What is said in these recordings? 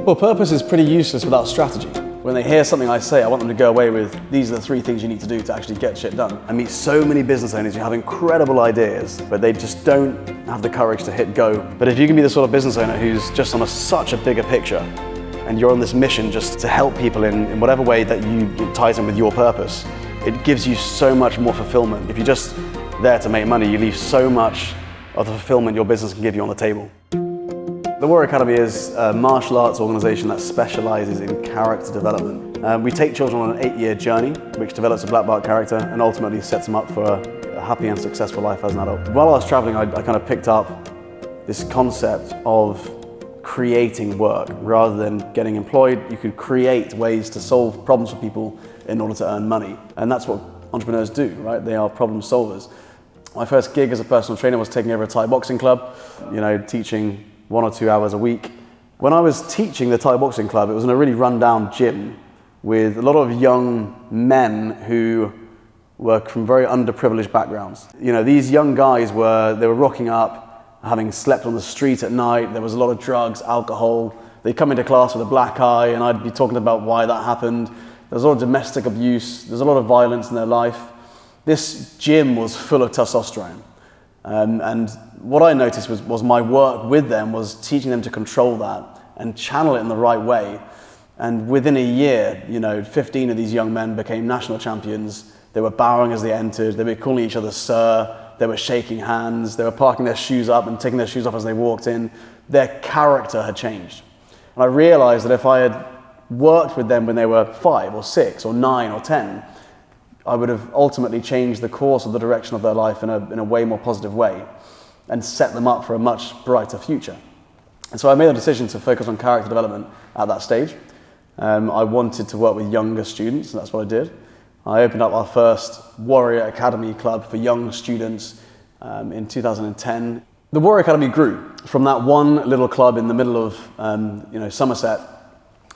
Well, purpose is pretty useless without strategy. When they hear something I say, I want them to go away with, these are the 3 things you need to do to actually get shit done. I meet so many business owners who have incredible ideas, but they just don't have the courage to hit go. But if you can be the sort of business owner who's just on such a bigger picture, and you're on this mission just to help people in whatever way that it ties in with your purpose, it gives you so much more fulfillment. If you're just there to make money, you leave so much of the fulfillment your business can give you on the table. The Warrior Academy is a martial arts organisation that specialises in character development. We take children on an 8-year journey, which develops a black belt character and ultimately sets them up for a happy and successful life as an adult. While I was travelling, I kind of picked up this concept of creating work. Rather than getting employed, you could create ways to solve problems for people in order to earn money. And that's what entrepreneurs do, right? They are problem solvers. My first gig as a personal trainer was taking over a Thai boxing club, teaching 1 or 2 hours a week. When I was teaching the Thai boxing club, it was in a really run-down gym with a lot of young men who were from very underprivileged backgrounds. These young guys they were rocking up, having slept on the street at night. There was a lot of drugs, alcohol. They'd come into class with a black eye and I'd be talking about why that happened. There was a lot of domestic abuse. There's a lot of violence in their life. This gym was full of testosterone. And what I noticed was my work with them was teaching them to control that and channel it in the right way. And within a year, 15 of these young men became national champions. They were bowing as they entered. They were calling each other sir. They were shaking hands. They were parking their shoes up and taking their shoes off as they walked in. Their character had changed. And I realized that if I had worked with them when they were 5 or 6 or 9 or 10, I would have ultimately changed the course of the direction of their life in a way more positive way and set them up for a much brighter future. And so I made a decision to focus on character development at that stage. I wanted to work with younger students, and that's what I did. I opened up our first Warrior Academy club for young students in 2010. The Warrior Academy grew from that one little club in the middle of Somerset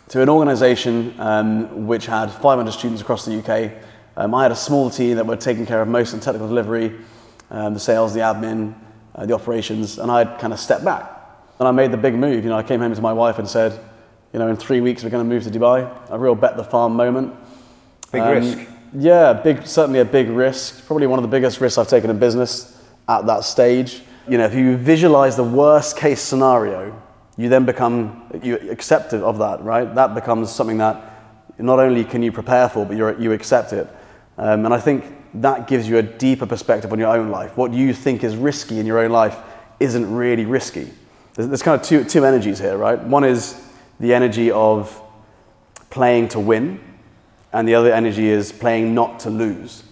to an organisation which had 500 students across the UK. I had a small team that were taking care of most of the technical delivery, the sales, the admin, the operations, and I kind of stepped back. And I made the big move. I came home to my wife and said, in 3 weeks we're going to move to Dubai. A real bet the farm moment. Big risk. Yeah, certainly a big risk. Probably one of the biggest risks I've taken in business at that stage. If you visualize the worst case scenario, you then become accepted of that, right? That becomes something that not only can you prepare for, but you accept it. And I think that gives you a deeper perspective on your own life. What you think is risky in your own life isn't really risky. There's kind of two energies here, right? One is the energy of playing to win, and the other energy is playing not to lose.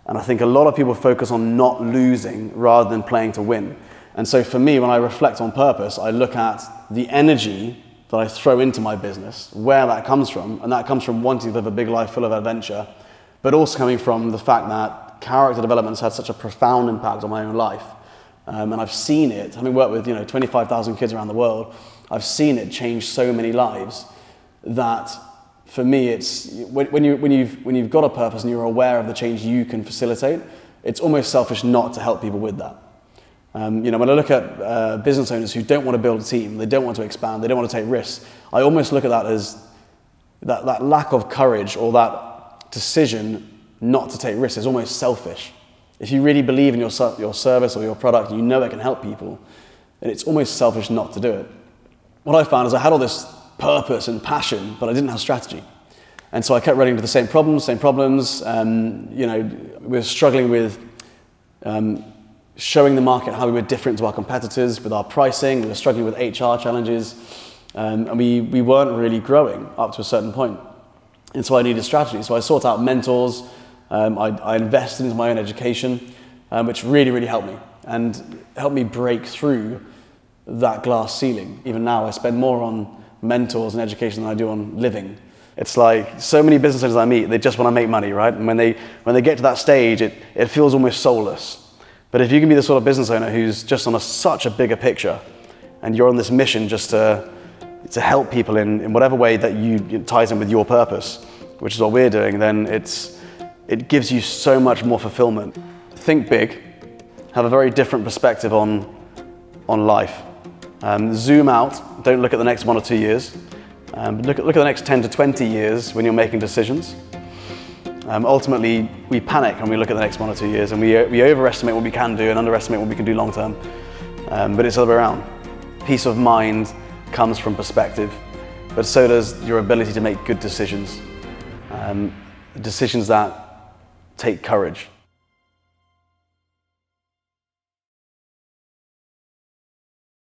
And I think a lot of people focus on not losing rather than playing to win. And so for me, when I reflect on purpose, I look at the energy that I throw into my business, where that comes from, and that comes from wanting to live a big life full of adventure, but also coming from the fact that character development has had such a profound impact on my own life. And I've seen it, having worked with 25,000 kids around the world, I've seen it change so many lives that for me, it's when you've got a purpose and you're aware of the change you can facilitate, it's almost selfish not to help people with that. When I look at business owners who don't want to build a team, they don't want to expand, they don't want to take risks, I almost look at that as that lack of courage or that decision not to take risks is almost selfish. If you really believe in your service or your product, and you it can help people, then it's almost selfish not to do it. What I found is I had all this purpose and passion, but I didn't have strategy. And so I kept running into the same problems. We were struggling with showing the market how we were different to our competitors with our pricing. We were struggling with HR challenges, and we weren't really growing up to a certain point. And so I needed strategy. So I sought out mentors. I invested into my own education, which really, really helped me and helped me break through that glass ceiling. Even now, I spend more on mentors and education than I do on living. It's like so many business owners I meet, they just want to make money, right? And when they get to that stage, it feels almost soulless. But if you can be the sort of business owner who's just on such a bigger picture, and you're on this mission just to help people in whatever way that it ties in with your purpose, which is what we're doing, then it gives you so much more fulfillment. Think big, have a very different perspective on life. Zoom out, don't look at the next 1 or 2 years. Look at the next 10 to 20 years when you're making decisions. Ultimately, we panic when we look at the next 1 or 2 years, and we overestimate what we can do and underestimate what we can do long term. But it's the other way around. Peace of mind comes from perspective, but so does your ability to make good decisions. Decisions that take courage.